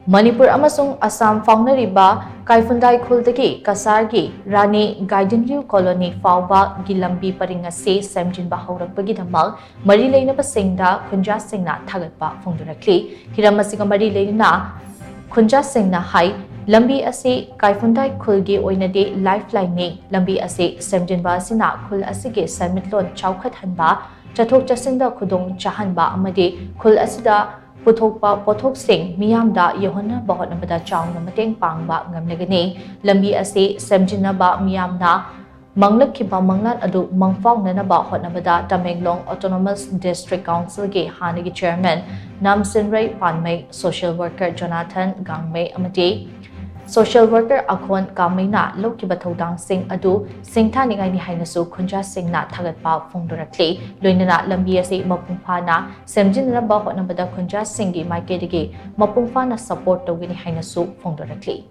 Manipur amasung Assam PHAONARIBA KAIPHUNDAI KHUL KACHAR RANI GAIDINLIU colony PHAOBA gi Lambi paringase Shemjinba Hourakpa gi Damak Leinaba Shing Da Khunja Shing na Thagatpa Phongdorakli hiramasiga Leinaba Khunja Shing na hai Lambi ase KAIPHUNDAI KHUL gi oinade lifeline ne Lambi ase Shemjinba sina KHUL asige samitlon chawkhat hanba chathok chasinda khudong chahanba amade KHUL asida Puthokpa Pothok Sing Miyamda Yohana Bahotnabada Chang Mateng Pangba Ngamlegani Lambi ase Shemjinba Miyamna Manglakiba Manglan Adu Mangfong Nanaba Hotnabada Tamenglong Autonomous District Council ge Hanigi Chairman Namsinray Panmay Social Worker Jonathan Gangmay Amade Social Worker Akhon Kamina Lokiba Thodang Sing Adu Singthani ngai ni hainasu Khunja Shing na Thagatpa Phongdorakli loinana Lambi ase mapungphana Shemjinba Hotnabada Khunja Shing gi maike digi mapungphana support togini hainasu Phongdorakli